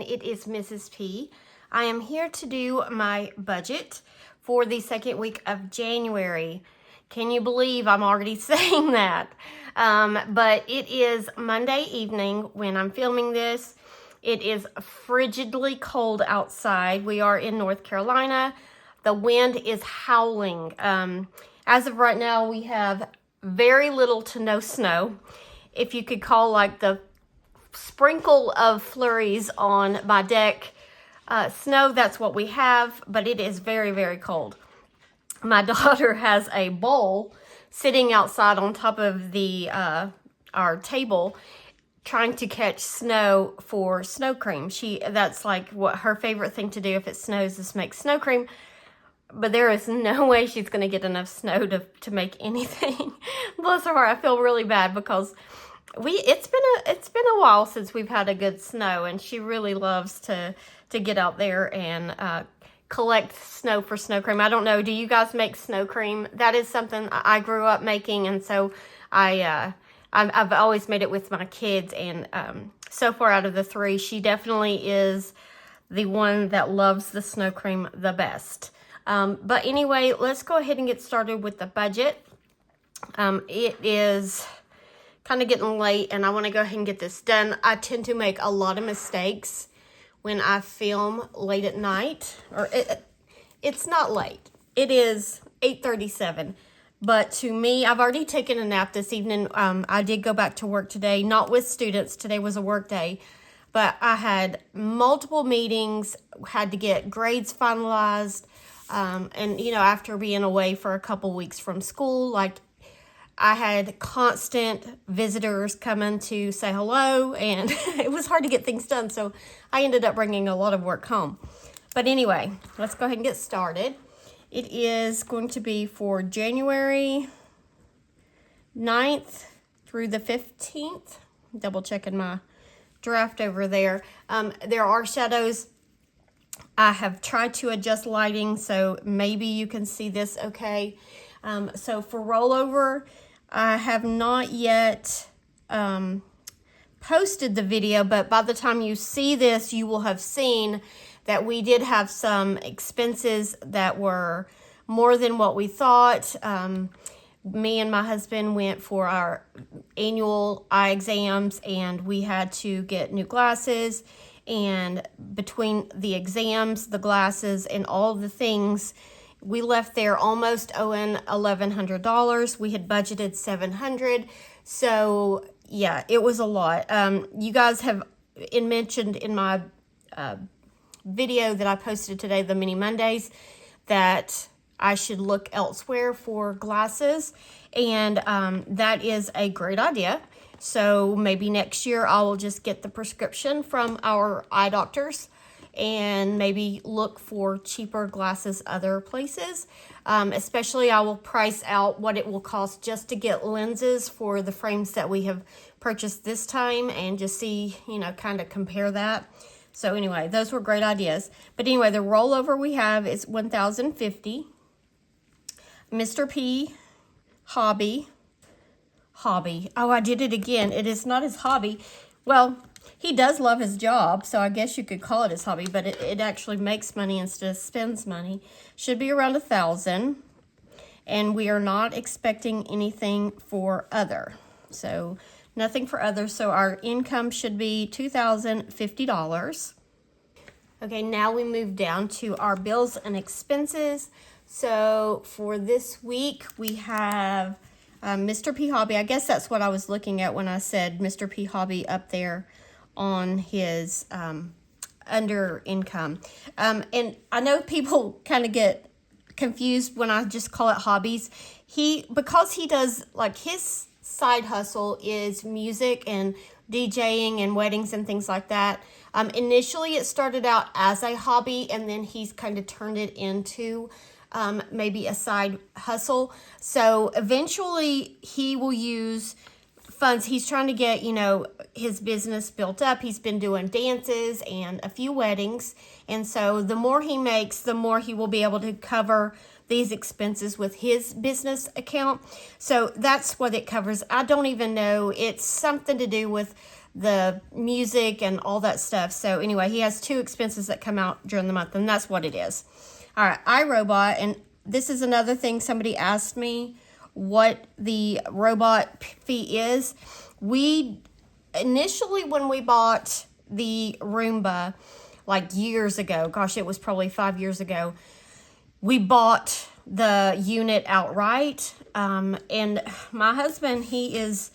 and it is Mrs. P. I am here to do my budget for the second week of January. Can you believe I'm already saying that? But it is Monday evening when I'm filming this. It is frigidly cold outside. We are in North Carolina. The wind is howling. As of right now, we have very little to no snow. If you could call like the sprinkle of flurries on my deck snow, that's what we have, but it is very, very cold. My daughter has a bowl sitting outside on top of the our table trying to catch snow for snow cream. That's like what her favorite thing to do if it snows is make snow cream. But there is no way she's going to get enough snow to make anything. Bless her heart. I feel really bad because it's been a while since we've had a good snow, and she really loves to get out there and collect snow for snow cream. I don't know, do you guys make snow cream? That is something I grew up making, and so I've always made it with my kids, and so far out of the three, she definitely is the one that loves the snow cream the best. But anyway, let's go ahead and get started with the budget. It is kind of getting late, and I want to go ahead and get this done. I tend to make a lot of mistakes when I film late at night, or it's not late. It is 8:37, but to me, I've already taken a nap this evening. I did go back to work today, not with students. Today was a work day, but I had multiple meetings, had to get grades finalized, and you know, after being away for a couple weeks from school, like I had constant visitors coming to say hello, and it was hard to get things done, so I ended up bringing a lot of work home. But anyway, let's go ahead and get started. It is going to be for January 9th through the 15th. Double checking my draft over there. There are shadows. I have tried to adjust lighting, so maybe you can see this okay. So for rollover, I have not yet posted the video, but by the time you see this, you will have seen that we did have some expenses that were more than what we thought. Me and my husband went for our annual eye exams, and we had to get new glasses, and between the exams, the glasses, and all the things, we left there almost owing $1,100. We had budgeted $700. So yeah, it was a lot. You guys have mentioned in my video that I posted today, the Mini Mondays, that I should look elsewhere for glasses. And that is a great idea. So maybe next year I will just get the prescription from our eye doctors and maybe look for cheaper glasses other places. Especially I will price out what it will cost just to get lenses for the frames that we have purchased this time, and just see, you know, kind of compare that. So anyway, those were great ideas. But anyway, the rollover we have is $1,050. Mr. P hobby. Oh, I did it again. It is not his hobby. Well, he does love his job, so I guess you could call it his hobby, but it actually makes money instead of spends money. Should be around $1,000, and we are not expecting anything for other. So nothing for other. So our income should be $2,050. Okay, now we move down to our bills and expenses. So for this week, we have Mr. P Hobby. I guess that's what I was looking at when I said Mr. P Hobby up there on his under income. And I know people kind of get confused when I just call it hobbies. Because he does, like, his side hustle is music and DJing and weddings and things like that. Initially it started out as a hobby, and then he's kind of turned it into maybe a side hustle. So eventually he will use funds. He's trying to get, you know, his business built up. He's been doing dances and a few weddings. And so the more he makes, the more he will be able to cover these expenses with his business account. So that's what it covers. I don't even know. It's something to do with the music and all that stuff. So anyway, he has 2 expenses that come out during the month, and that's what it is. All right, iRobot, and this is another thing somebody asked me what the robot fee is. We initially, when we bought the Roomba, like years ago, gosh, it was probably 5 years ago, we bought the unit outright. And my husband, he is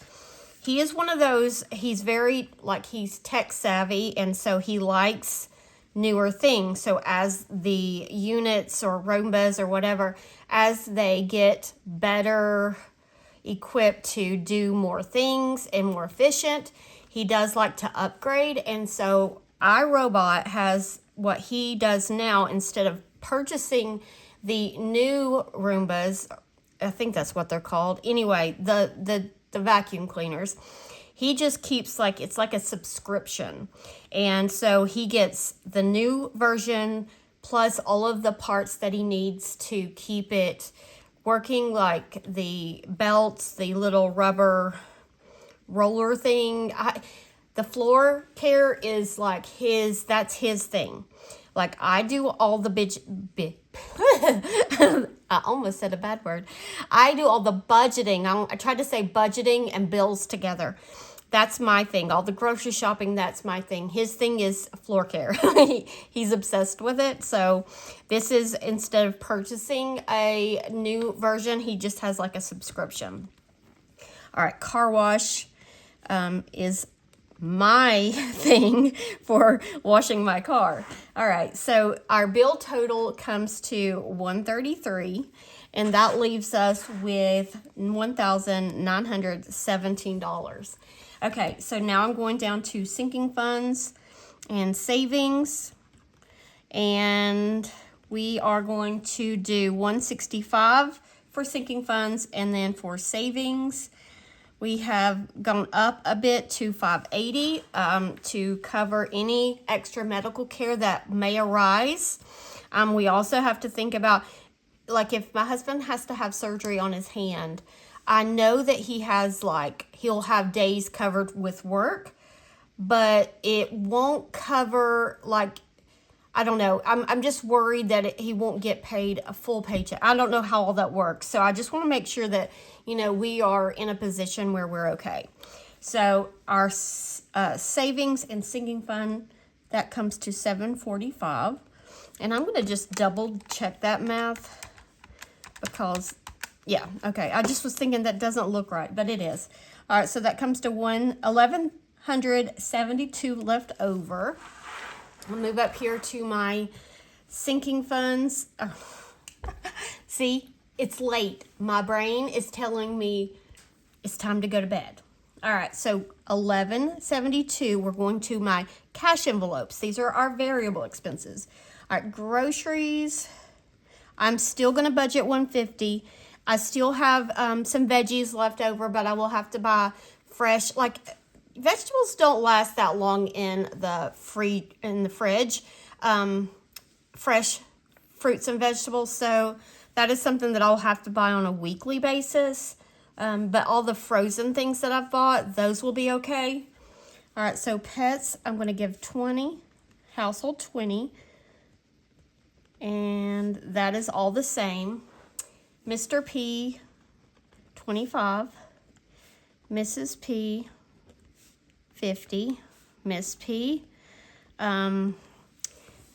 one of those, he's very, like, he's tech savvy, and so he likes newer things. So as the units or Roombas or whatever, as they get better equipped to do more things and more efficient, he does like to upgrade. And so iRobot has what he does now. Instead of purchasing the new Roombas, I think that's what they're called. Anyway, the vacuum cleaners, he just keeps, like, it's like a subscription. And so he gets the new version plus all of the parts that he needs to keep it working, like the belts, the little rubber roller thing. The floor care is like that's his thing. Like, I do all the I almost said a bad word. I do all the budgeting. I tried to say budgeting and bills together. That's my thing. All the grocery shopping, that's my thing. His thing is floor care. He's obsessed with it. So this is, instead of purchasing a new version, he just has like a subscription. All right, car wash is my thing for washing my car. All right, so our bill total comes to $133, and that leaves us with $1,917. Okay, so now I'm going down to sinking funds and savings, and we are going to do $165 for sinking funds, and then for savings, we have gone up a bit to $580 to cover any extra medical care that may arise. We also have to think about, like, if my husband has to have surgery on his hand, I know that he'll have days covered with work, but it won't cover, like, I don't know. I'm just worried that he won't get paid a full paycheck. I don't know how all that works. So I just want to make sure that, we are in a position where we're okay. So our savings and sinking fund, that comes to $745. And I'm going to just double check that math because, yeah, okay. I just was thinking that doesn't look right, but it is. All right, so that comes to $1,172 left over. I'll move up here to my sinking funds. Oh. See, it's late. My brain is telling me it's time to go to bed. All right, so $1,172, we're going to my cash envelopes. These are our variable expenses. All right, groceries, I'm still going to budget $150. I still have some veggies left over, but I will have to buy fresh, like, vegetables don't last that long in the fridge. Fresh fruits and vegetables. So that is something that I'll have to buy on a weekly basis. But all the frozen things that I've bought, those will be okay. All right, so pets, I'm going to give 20, household 20. And that is all the same. Mr. P, 25. Mrs. P, 50. Miss P,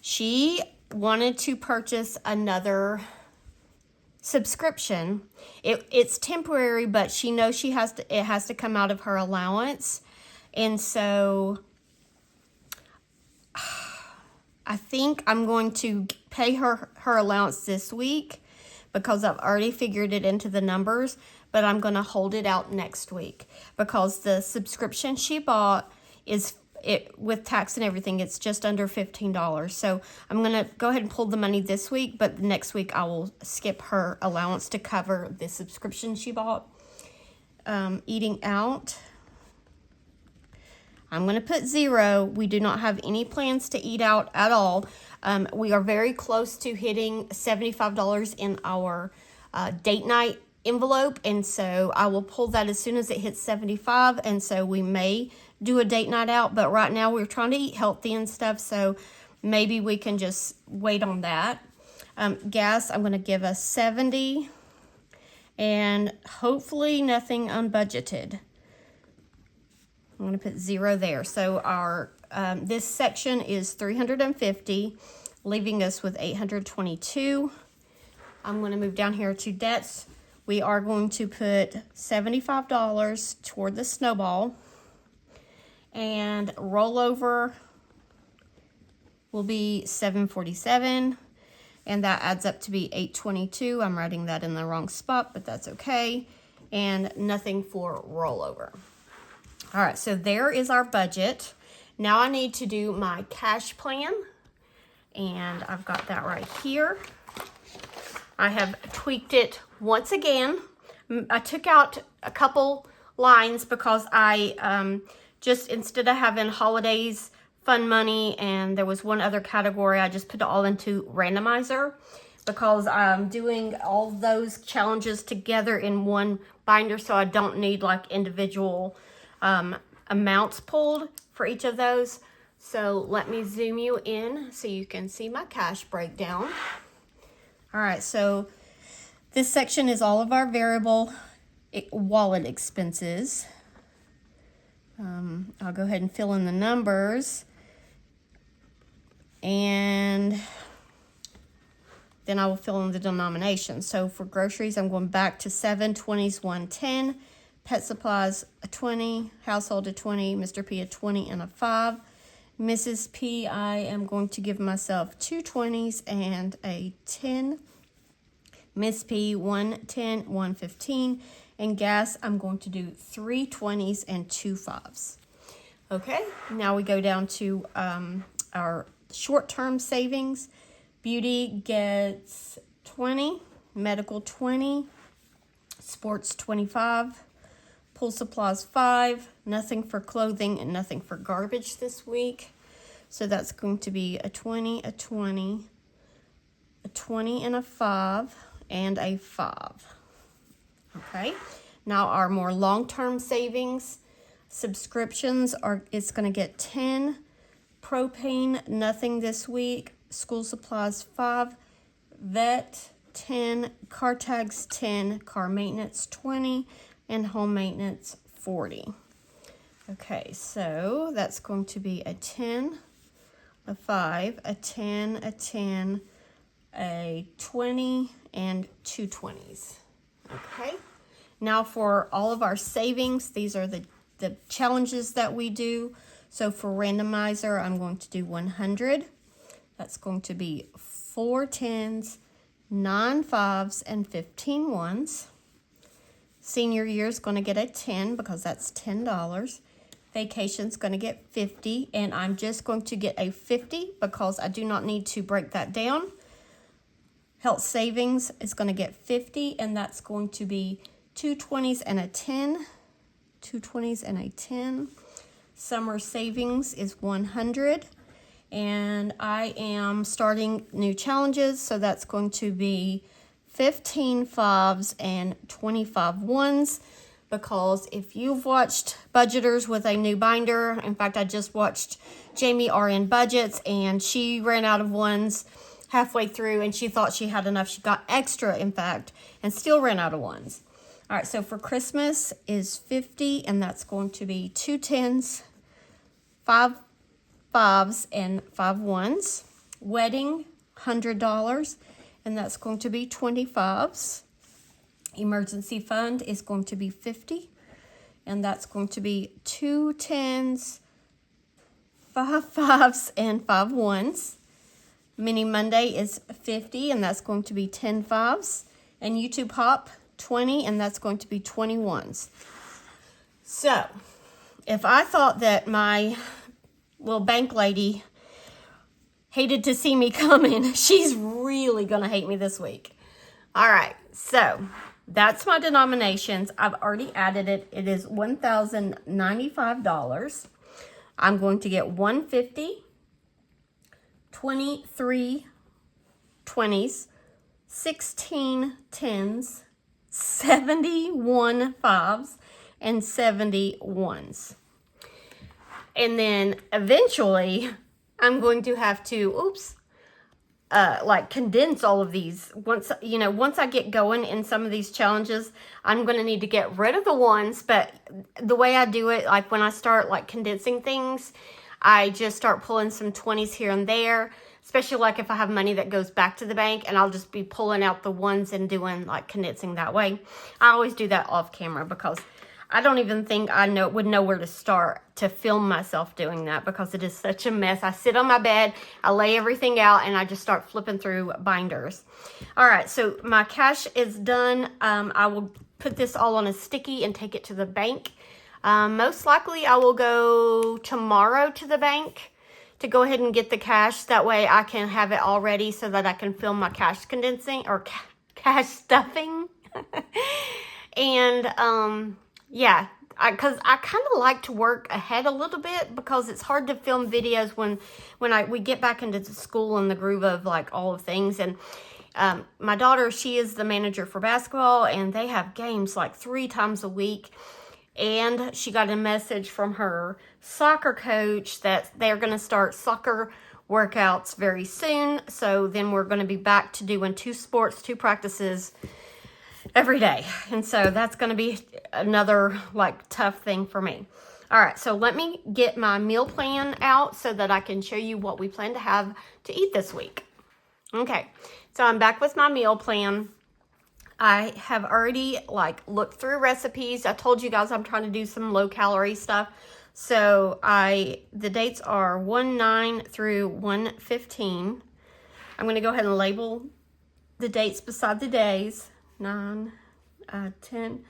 she wanted to purchase another subscription. It's temporary, but she knows it has to come out of her allowance. And so I think I'm going to pay her allowance this week because I've already figured it into the numbers, but I'm going to hold it out next week because the subscription she bought with tax and everything, it's just under $15. So I'm going to go ahead and pull the money this week, but next week I will skip her allowance to cover the subscription she bought. Eating out, I'm going to put 0. We do not have any plans to eat out at all. We are very close to hitting $75 in our date night envelope, and so I will pull that as soon as it hits 75, and so we may do a date night out, but right now we're trying to eat healthy and stuff, so maybe we can just wait on that. Gas, I'm going to give us 70, and hopefully nothing unbudgeted. I'm going to put 0 there. So our this section is 350, leaving us with 822. I'm going to move down here to debts. We are going to put $75 toward the snowball, and rollover will be $747, and that adds up to be $822. I'm writing that in the wrong spot, but that's okay, and nothing for rollover. All right, so there is our budget. Now I need to do my cash plan, and I've got that right here. I have tweaked it once again. I took out a couple lines because I just, instead of having holidays, fun money, and there was one other category, I just put it all into randomizer because I'm doing all those challenges together in one binder, so I don't need like individual amounts pulled for each of those. So let me zoom you in so you can see my cash breakdown. All right, so this section is all of our variable wallet expenses. I'll go ahead and fill in the numbers, and then I will fill in the denomination. So for groceries, I'm going back to 7, 20s, 110. Pet supplies, a 20. Household, a 20. Mr. P, a 20 and a 5. Mrs. P, I am going to give myself 2 20s and a 10. Miss P, 110, 115. And gas, I'm going to do 3 20s and 2 5s. Okay, now we go down to our short-term savings. Beauty gets 20, medical 20, sports 25, pool supplies 5, nothing for clothing and nothing for garbage this week. So that's going to be a 20, a 20, a 20 and a 5, and a 5. Okay, now our more long-term savings, subscriptions are, it's going to get 10, propane, nothing this week, school supplies 5, vet 10, car tags 10, car maintenance 20, and home maintenance 40. Okay, so that's going to be a 10, a 5, a 10, a 10, a 20, and 2 20s. Okay, now for all of our savings, these are the challenges that we do. So for randomizer, I'm going to do 100. That's going to be 4 10s, 9 5s, and 15 1s. Senior year is going to get a 10 because that's $10. Vacation's going to get 50, and I'm just going to get a 50 because I do not need to break that down. Health savings is going to get 50, and that's going to be 2 20s and a 10. 2 20s and a 10. Summer savings is 100, and I am starting new challenges, so that's going to be 15 5s and 25 1s, because if you've watched budgeters with a new binder, in fact, I just watched Jamie RN Budgets, and she ran out of ones halfway through, and she thought she had enough. She got extra, in fact, and still ran out of ones. All right, so for Christmas is 50, and that's going to be 2 10s, 5 5s, and 5 1s. Wedding, $100, and that's going to be 25s. Emergency fund is going to be 50, and that's going to be 2 10s, 5 5s, and 5 1s. Mini Monday is 50, and that's going to be 10 5s. And YouTube Hop, 20, and that's going to be 20 1s. So, if I thought that my little bank lady hated to see me coming, she's really going to hate me this week. All right, so that's my denominations. I've already added it. It is $1,095. I'm going to get 150, 23 20s, 16 10s, 71 5s, and 70 1s. And then eventually I'm going to have to, like condense all of these. Once I get going in some of these challenges, I'm going to need to get rid of the ones. But the way I do it, like when I start like condensing things, I just start pulling some 20s here and there, especially like if I have money that goes back to the bank, and I'll just be pulling out the ones and doing like condensing that way. I always do that off camera because I don't even think I would know where to start to film myself doing that, because it is such a mess. I sit on my bed, I lay everything out, and I just start flipping through binders. All right, so my cash is done. I will put this all on a sticky and take it to the bank. Most likely I will go tomorrow to the bank to go ahead and get the cash. That way I can have it all ready so that I can film my cash condensing or cash stuffing. And yeah, because I kind of like to work ahead a little bit, because it's hard to film videos when we get back into the school and the groove of like all of things. And my daughter, she is the manager for basketball, and they have games like 3 times a week. And she got a message from her soccer coach that they're going to start soccer workouts very soon. So then we're going to be back to doing 2 sports, 2 practices every day. And so that's going to be another like tough thing for me. All right, so let me get my meal plan out so that I can show you what we plan to have to eat this week. Okay, so I'm back with my meal plan. I have already like looked through recipes. I told you guys I'm trying to do some low calorie stuff. So the dates are 1/9 through 1/15. I'm going to go ahead and label the dates beside the days. 9, 10,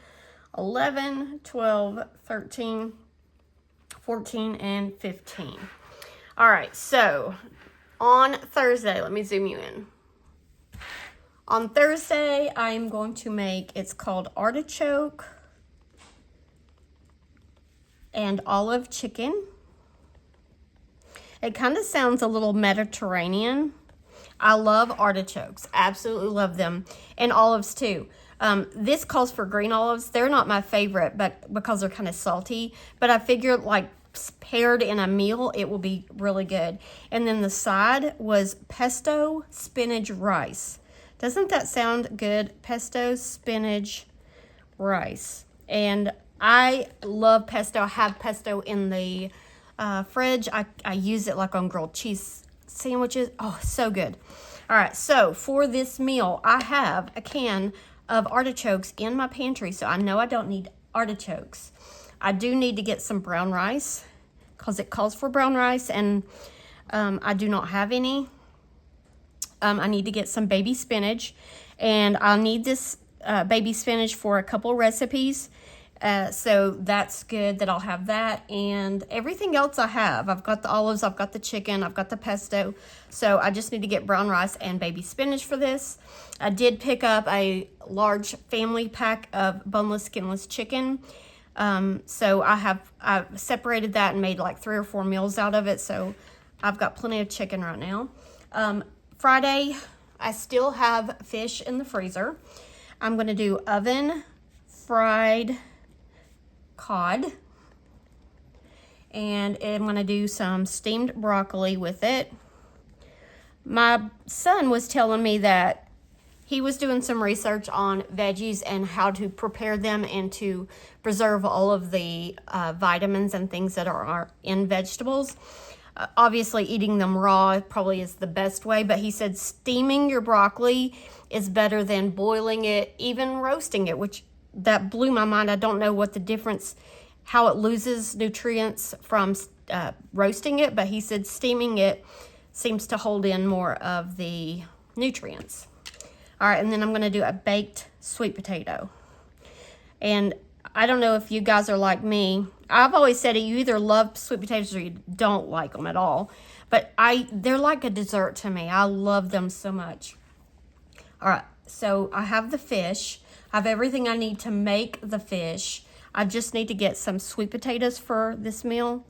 11, 12, 13, 14, and 15. All right, so on Thursday, let me zoom you in. On Thursday, I'm going to make, it's called artichoke and olive chicken. It kind of sounds a little Mediterranean. I love artichokes, absolutely love them, and olives too. This calls for green olives. They're not my favorite, but because they're kind of salty, but I figured like paired in a meal, it will be really good. And then the side was pesto spinach rice. Doesn't that sound good? Pesto, spinach, rice. And I love pesto. I have pesto in the fridge. I use it like on grilled cheese sandwiches. Oh, so good. All right, so for this meal, I have a can of artichokes in my pantry, so I know I don't need artichokes. I do need to get some brown rice because it calls for brown rice, and I do not have any. I need to get some baby spinach, and I'll need this baby spinach for a couple recipes. So that's good that I'll have that, and everything else I have. I've got the olives, I've got the chicken, I've got the pesto. So I just need to get brown rice and baby spinach for this. I did pick up a large family pack of boneless, skinless chicken. So I've separated that and made like 3 or 4 meals out of it. So I've got plenty of chicken right now. Friday, I still have fish in the freezer. I'm going to do oven fried cod, and I'm going to do some steamed broccoli with it. My son was telling me that he was doing some research on veggies and how to prepare them and to preserve all of the vitamins and things that are in vegetables. Obviously, eating them raw probably is the best way, but he said steaming your broccoli is better than boiling it, even roasting it, which that blew my mind. I don't know what the difference, how it loses nutrients from roasting it, but he said steaming it seems to hold in more of the nutrients. All right, and then I'm going to do a baked sweet potato. And I don't know if you guys are like me. I've always said it, you either love sweet potatoes or you don't like them at all. But they're like a dessert to me. I love them so much. All right, so I have the fish. I have everything I need to make the fish. I just need to get some sweet potatoes for this meal.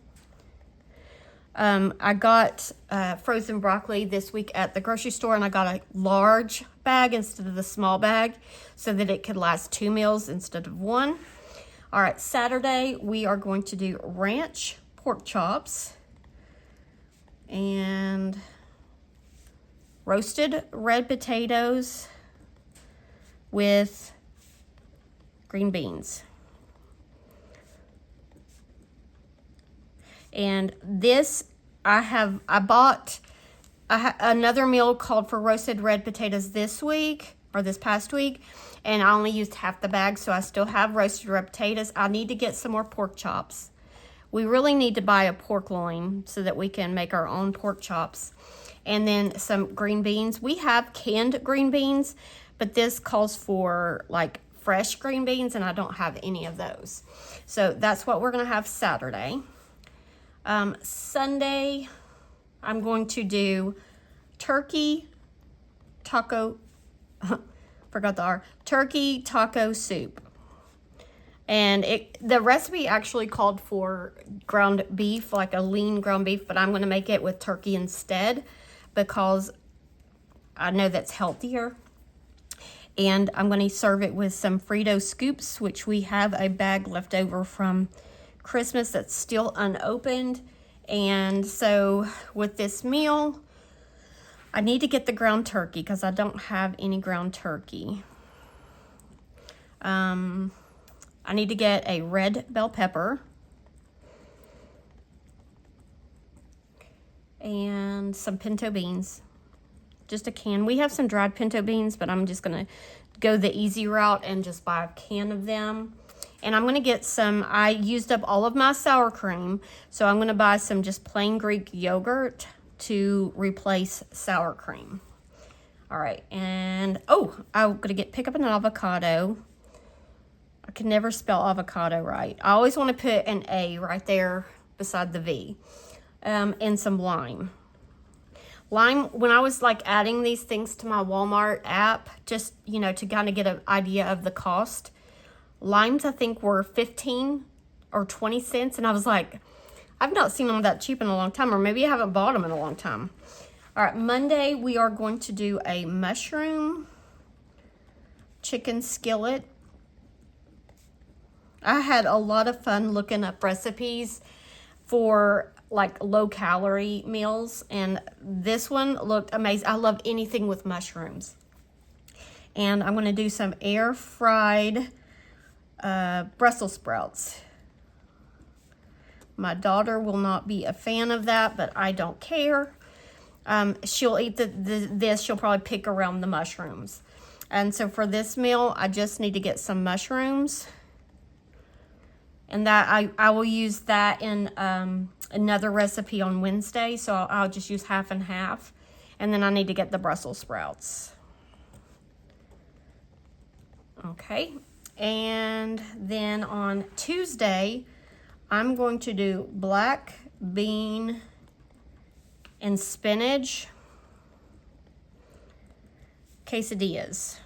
I got frozen broccoli this week at the grocery store, and I got a large bag instead of the small bag so that it could last 2 meals instead of 1. All right, Saturday we are going to do ranch pork chops and roasted red potatoes with green beans. And this, I bought another meal called for roasted red potatoes this week, or this past week, and I only used half the bag, so I still have roasted red potatoes. I need to get some more pork chops. We really need to buy a pork loin so that we can make our own pork chops. And then some green beans. We have canned green beans, but this calls for like fresh green beans, and I don't have any of those. So that's what we're gonna have Saturday. Sunday, I'm going to do turkey taco, forgot the R, turkey taco soup. And the recipe actually called for ground beef, like a lean ground beef, but I'm going to make it with turkey instead because I know that's healthier. And I'm going to serve it with some Frito scoops, which we have a bag left over from Christmas that's still unopened. And so with this meal, I need to get the ground turkey because I don't have any ground turkey. I need to get a red bell pepper and some pinto beans, just a can. We have some dried pinto beans, but I'm just gonna go the easy route and just buy a can of them. And I'm gonna get some, I used up all of my sour cream, so I'm gonna buy some just plain Greek yogurt to replace sour cream. All right, and I'm gonna pick up an avocado. I can never spell avocado right. I always want to put an A right there beside the V. And some lime. Lime, when I was like adding these things to my Walmart app, just, to kind of get an idea of the cost, limes I think were 15 or 20 cents. And I was like, I've not seen them that cheap in a long time, or maybe I haven't bought them in a long time. All right, Monday we are going to do a mushroom chicken skillet. I had a lot of fun looking up recipes for like low calorie meals, and this one looked amazing. I love anything with mushrooms. And I'm going to do some air fried Brussels sprouts. My daughter will not be a fan of that, but I don't care. She'll eat this. She'll probably pick around the mushrooms. And so for this meal, I just need to get some mushrooms. And that I will use that in another recipe on Wednesday. So I'll just use half and half. And then I need to get the Brussels sprouts. Okay. And then on Tuesday, I'm going to do black bean and spinach quesadillas.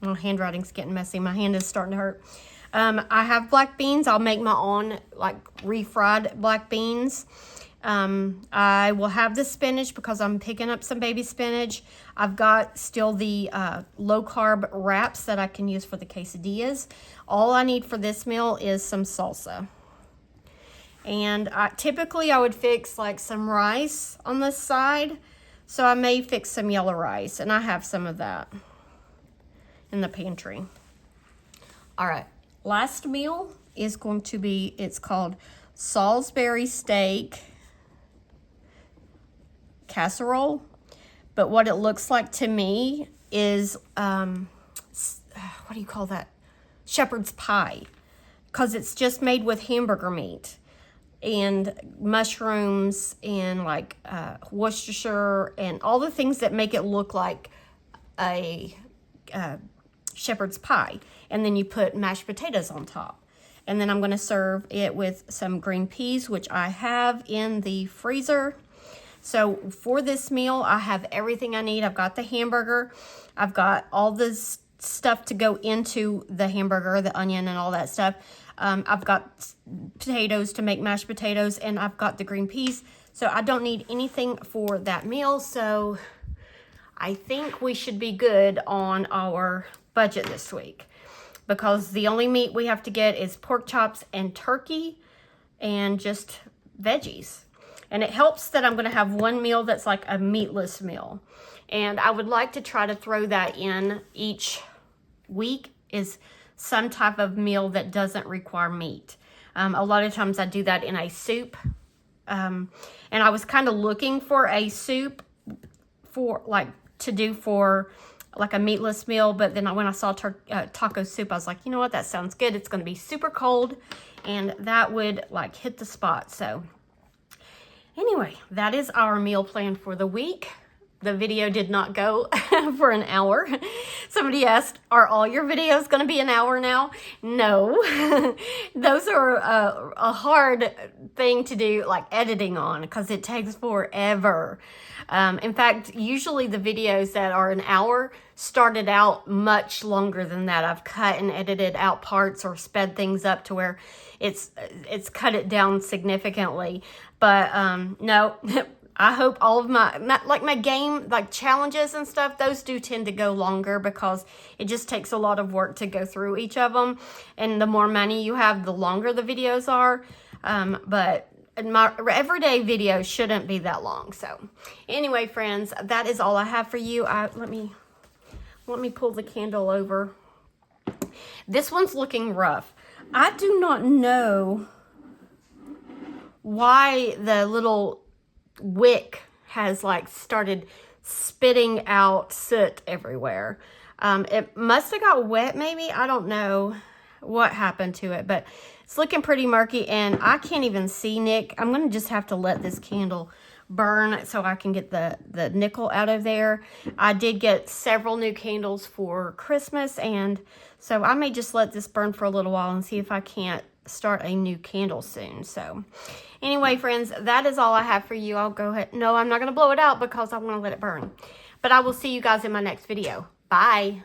My handwriting's getting messy. My hand is starting to hurt. I have black beans. I'll make my own like refried black beans. I will have the spinach because I'm picking up some baby spinach. I've got still the low carb wraps that I can use for the quesadillas. All I need for this meal is some salsa. And typically I would fix like some rice on this side. So I may fix some yellow rice, and I have some of that in the pantry. All right, last meal is going to be, it's called Salisbury steak casserole. But what it looks like to me is, what do you call that? Shepherd's pie. Because it's just made with hamburger meat and mushrooms and like Worcestershire and all the things that make it look like a shepherd's pie. And then you put mashed potatoes on top. And then I'm going to serve it with some green peas, which I have in the freezer. So for this meal, I have everything I need. I've got the hamburger. I've got all this stuff to go into the hamburger, the onion and all that stuff. I've got potatoes to make mashed potatoes, and I've got the green peas. So I don't need anything for that meal. So I think we should be good on our budget this week. because the only meat we have to get is pork chops and turkey and just veggies. And it helps that I'm going to have one meal that's like a meatless meal. And I would like to try to throw that in each week, is some type of meal that doesn't require meat. A lot of times I do that in a soup. And I was kind of looking for a soup for to do for like a meatless meal, but then when I saw taco soup, I was like, you know what, that sounds good. It's going to be super cold, and that would like hit the spot. So anyway, that is our meal plan for the week. The video did not go for an hour. Somebody asked, are all your videos going to be an hour now? No. Those are a hard thing to do, like editing on, because it takes forever. In fact, usually the videos that are an hour started out much longer than that. I've cut and edited out parts or sped things up to where it's cut it down significantly. But no, I hope all of my game, like challenges and stuff, those do tend to go longer because it just takes a lot of work to go through each of them. And the more money you have, the longer the videos are. But my everyday videos shouldn't be that long. So anyway, friends, that is all I have for you. Let me pull the candle over. This one's looking rough. I do not know why the little wick has like started spitting out soot everywhere. It must have got wet maybe. I don't know what happened to it, but it's looking pretty murky and I can't even see Nick. I'm going to just have to let this candle burn so I can get the nickel out of there. I did get several new candles for Christmas, and so I may just let this burn for a little while and see if I can't start a new candle soon. So anyway, friends, that is all I have for you. I'll go ahead. No, I'm not going to blow it out because I want to let it burn. But I will see you guys in my next video. Bye.